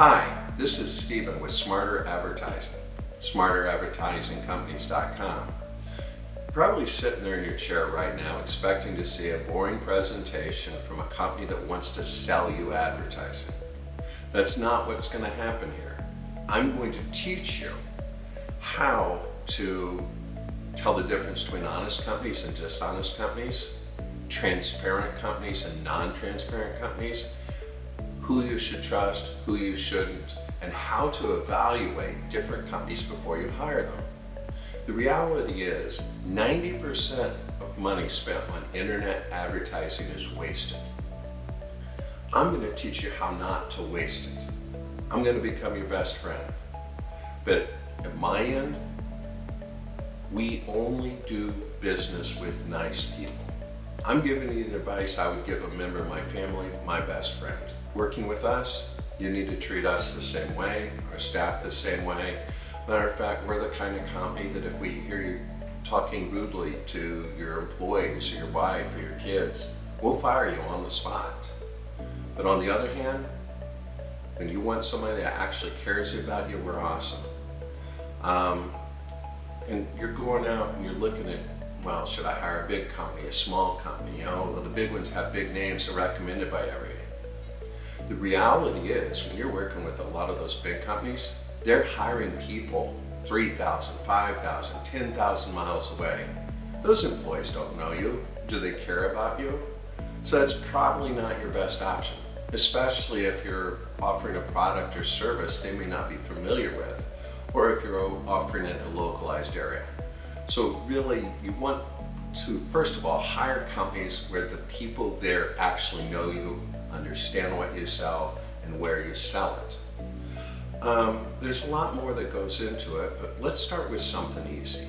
Hi, this is Stephen with Smarter Advertising, smarteradvertisingcompanies.com. You're probably sitting there in your chair right now expecting to see a boring presentation from a company that wants to sell you advertising. That's not what's going to happen here. I'm going to teach you how to tell the difference between honest companies and dishonest companies, transparent companies and non-transparent companies, who you should trust, who you shouldn't, and how to evaluate different companies before you hire them. The reality is 90% of money spent on internet advertising is wasted. I'm going to teach you how not to waste it. I'm going to become your best friend. But at my end, we only do business with nice people. I'm giving you the advice I would give a member of my family, my best friend. Working with us, you need to treat us the same way, our staff the same way. Matter of fact, we're the kind of company that if we hear you talking rudely to your employees or your wife or your kids, we'll fire you on the spot. But on the other hand, when you want somebody that actually cares about you, we're awesome. And you're going out and you're looking at, well, should I hire a big company, a small company? You know, well, the big ones have big names, they're recommended by everybody. The reality is, when you're working with a lot of those big companies, they're hiring people 3,000, 5,000, 10,000 miles away. Those employees don't know you. Do they care about you? So that's probably not your best option, especially if you're offering a product or service they may not be familiar with, or if you're offering it in a localized area. So really, you want to, first of all, hire companies where the people there actually know you, understand what you sell, and where you sell it. There's a lot more that goes into it, but let's start with something easy.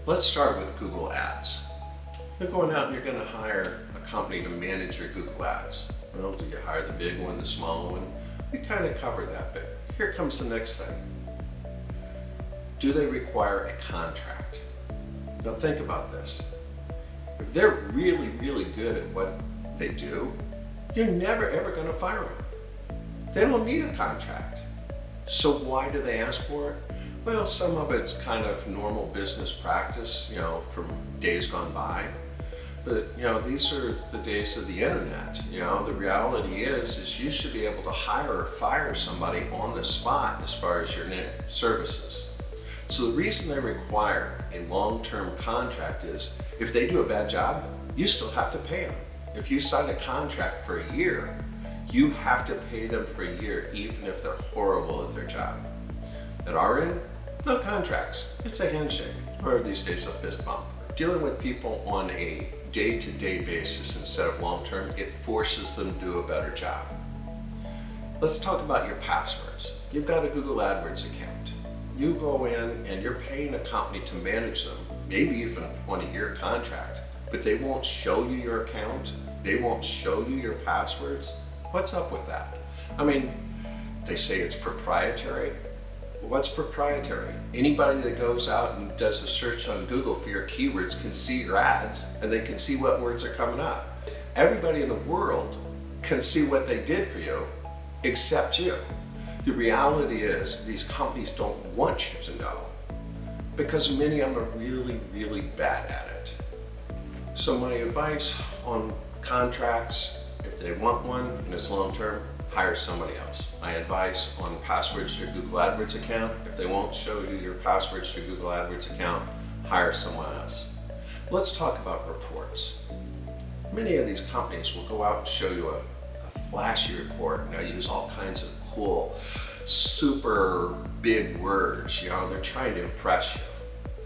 Let's start with Google Ads. You're going out and you're going to hire a company to manage your Google Ads. Well, do you hire the big one, the small one? We kind of covered that, but here comes the next thing. Do they require a contract? Now think about this. If they're really, really good at what they do, you're never ever going to fire them. They don't need a contract. So why do they ask for it? Well, some of it's kind of normal business practice, from days gone by. But, these are the days of the internet. The reality is you should be able to hire or fire somebody on the spot as far as your services. So the reason they require a long-term contract is if they do a bad job, you still have to pay them. If you sign a contract for a year, you have to pay them for a year, even if they're horrible at their job. At our end, no contracts. It's a handshake, or these days a fist bump. Dealing with people on a day-to-day basis instead of long-term, it forces them to do a better job. Let's talk about your passwords. You've got a Google AdWords account. You go in and you're paying a company to manage them, maybe even on a year contract, but they won't show you your account. They won't show you your passwords. What's up with that? I mean, they say it's proprietary. What's proprietary? Anybody that goes out and does a search on Google for your keywords can see your ads and they can see what words are coming up. Everybody in the world can see what they did for you except you. The reality is these companies don't want you to know because many of them are really, really bad at it. So my advice on contracts, if they want one and it's long term, hire somebody else. My advice on passwords to your Google AdWords account, if they won't show you your passwords to your Google AdWords account, hire someone else. Let's talk about reports. Many of these companies will go out and show you a flashy report and they'll use all kinds of cool, super big words. They're trying to impress you.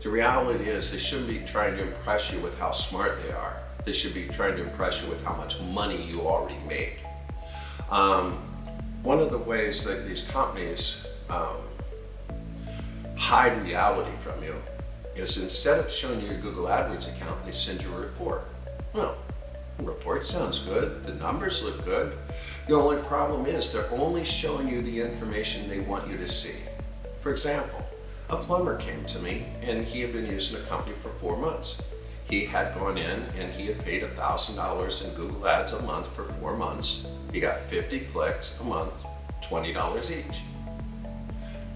The reality is they shouldn't be trying to impress you with how smart they are. They should be trying to impress you with how much money you already made. One of the ways that these companies hide reality from you is instead of showing you your Google AdWords account, they send you a report. Well, the report sounds good, the numbers look good. The only problem is they're only showing you the information they want you to see. For example, a plumber came to me and he had been using a company for 4 months. He had gone in and he had paid $1,000 in Google Ads a month for 4 months. He got 50 clicks a month, $20 each.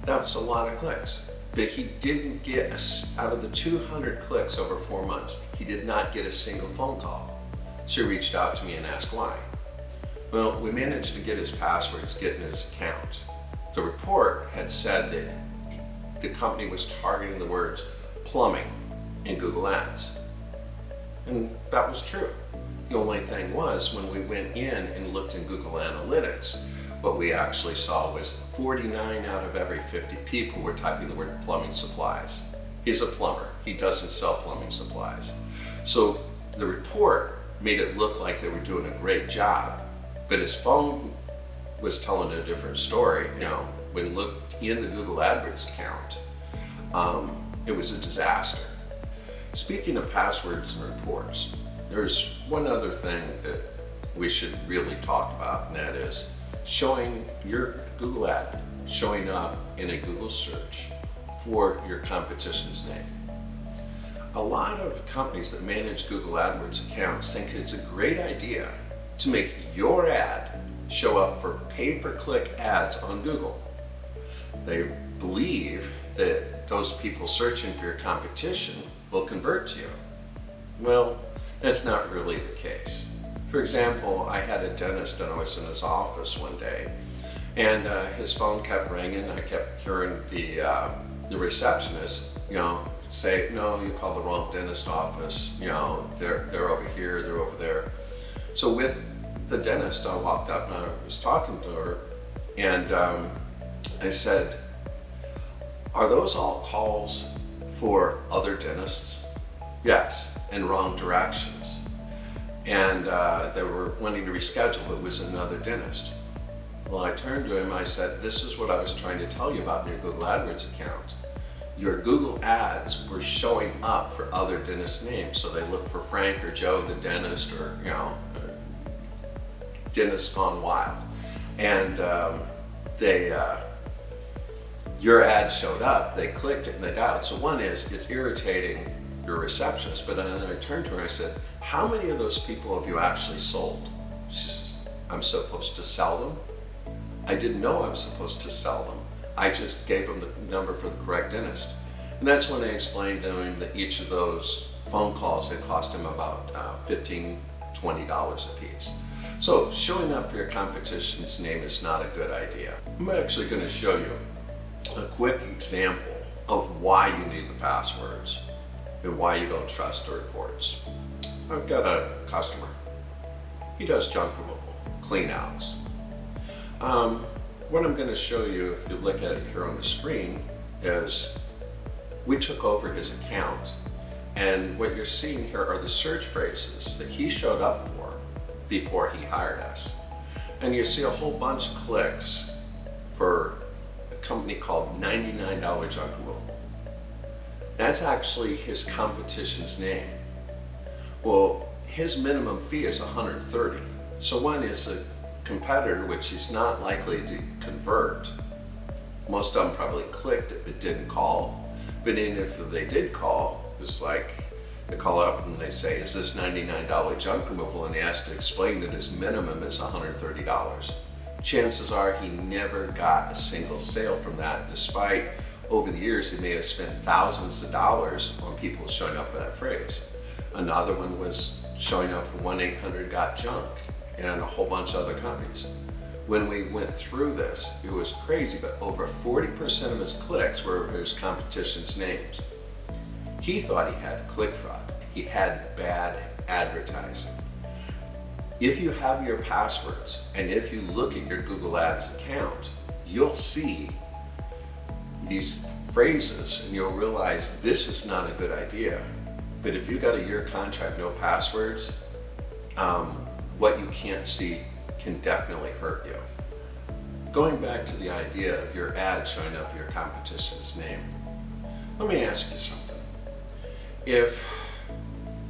That's a lot of clicks. But he didn't get, out of the 200 clicks over 4 months, he did not get a single phone call. So he reached out to me and asked why. Well, we managed to get his passwords, get in his account. The report had said that the company was targeting the words plumbing in Google Ads. And that was true. The only thing was, when we went in and looked in Google Analytics, what we actually saw was 49 out of every 50 people were typing the word plumbing supplies. He's a plumber. He doesn't sell plumbing supplies. So the report made it look like they were doing a great job, but his phone was telling a different story. When looked in the Google AdWords account, it was a disaster. Speaking of passwords and reports, there's one other thing that we should really talk about, and that is showing your Google ad showing up in a Google search for your competition's name. A lot of companies that manage Google AdWords accounts think it's a great idea to make your ad show up for pay-per-click ads on Google. They believe that those people searching for your competition will convert to you. Well, that's not really the case. For example, I had a dentist and I was in his office one day, and his phone kept ringing. I kept hearing the receptionist, say, "No, you called the wrong dentist office. They're over here, they're over there." So with the dentist, I walked up and I was talking to her, and I said, "Are those all calls for other dentists?" "Yes, and wrong directions." And they were wanting to reschedule. It was another dentist. Well, I turned to him, I said, "This is what I was trying to tell you about in your Google AdWords account. Your Google ads were showing up for other dentist names. So they look for Frank or Joe the dentist, or dentist gone wild. And your ad showed up, they clicked it and they dialed. So one is, it's irritating your receptionist, but then I turned to her and I said, "How many of those people have you actually sold?" She says, "I'm supposed to sell them?" I didn't know I was supposed to sell them. I just gave him the number for the correct dentist. And that's when I explained to him that each of those phone calls had cost him about $15, $20 a piece. So showing up for your competition's name is not a good idea. I'm actually going to show you a quick example of why you need the passwords and why you don't trust the reports. I've got a customer. He does junk removal, clean outs. What I'm going to show you, if you look at it here on the screen, is we took over his account, and what you're seeing here are the search phrases that he showed up for before he hired us. And you see a whole bunch of clicks for a company called $99 Junk Removal. That's actually his competition's name. Well, his minimum fee is $130. So one is a competitor, which is not likely to convert. Most of them probably clicked it but didn't call. But even if they did call, it's like they call up and they say, "Is this $99 junk removal?" And he has to explain that his minimum is $130. Chances are he never got a single sale from that, despite over the years he may have spent thousands of dollars on people showing up with that phrase. Another one was showing up for 1-800-GOT-JUNK and a whole bunch of other companies. When we went through this, it was crazy, but over 40% of his clicks were his competition's names. He thought he had click fraud. He had bad advertising. If you have your passwords, and if you look at your Google Ads account, you'll see these phrases and you'll realize this is not a good idea. But if you got a year contract, no passwords, what you can't see can definitely hurt you. Going back to the idea of your ad showing up your competition's name, let me ask you something. If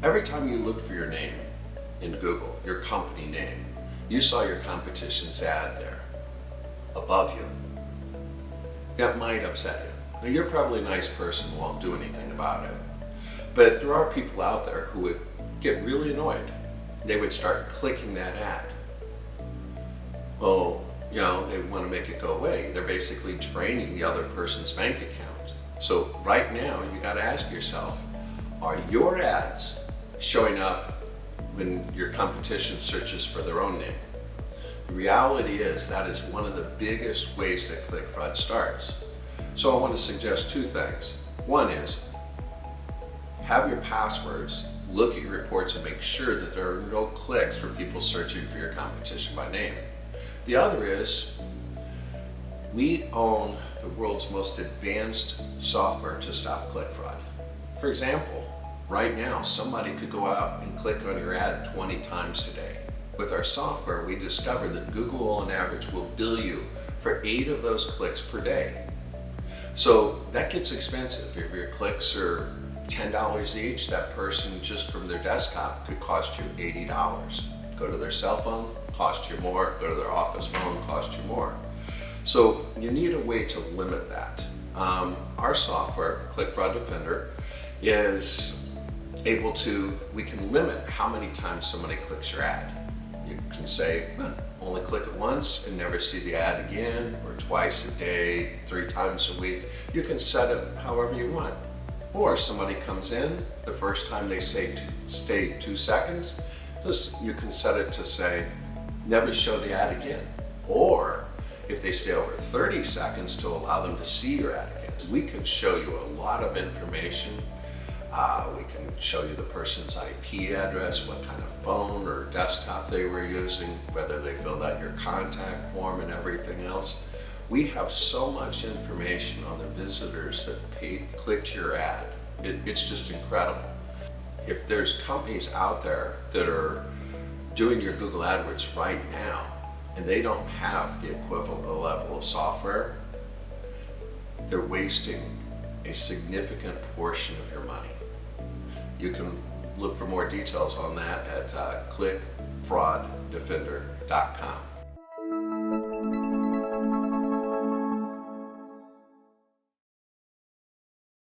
every time you looked for your name in Google, your company name, you saw your competition's ad there above you, that might upset you. Now, you're probably a nice person who won't do anything about it. But there are people out there who would get really annoyed. They would start clicking that ad. Well, they want to make it go away. They're basically draining the other person's bank account. So right now, you got to ask yourself, are your ads showing up when your competition searches for their own name? The reality is that is one of the biggest ways that click fraud starts. So I want to suggest two things. One is have your passwords, look at your reports and make sure that there are no clicks for people searching for your competition by name. The other is we own the world's most advanced software to stop click fraud. For example, right now somebody could go out and click on your ad 20 times today. With our software, we discovered that Google on average will bill you for 8 of those clicks per day. So that gets expensive. If your clicks are $10 each, that person just from their desktop could cost you $80. Go to their cell phone, cost you more. Go to their office phone, cost you more. So you need a way to limit that. Our software, Click Fraud Defender, is able to, we can limit how many times somebody clicks your ad. You can say, only click it once and never see the ad again, or twice a day, 3 times a week. You can set it however you want. Or somebody comes in, the first time they say stay 2 seconds, you can set it to say, never show the ad again. Or if they stay over 30 seconds, to allow them to see your ad again. We can show you a lot of information. We can show you the person's IP address, what kind of phone or desktop they were using, whether they filled out your contact form and everything else. We have so much information on the visitors that clicked your ad. It's just incredible. If there's companies out there that are doing your Google AdWords right now and they don't have the equivalent level of software, they're wasting a significant portion of your money. You can look for more details on that at clickfrauddefender.com.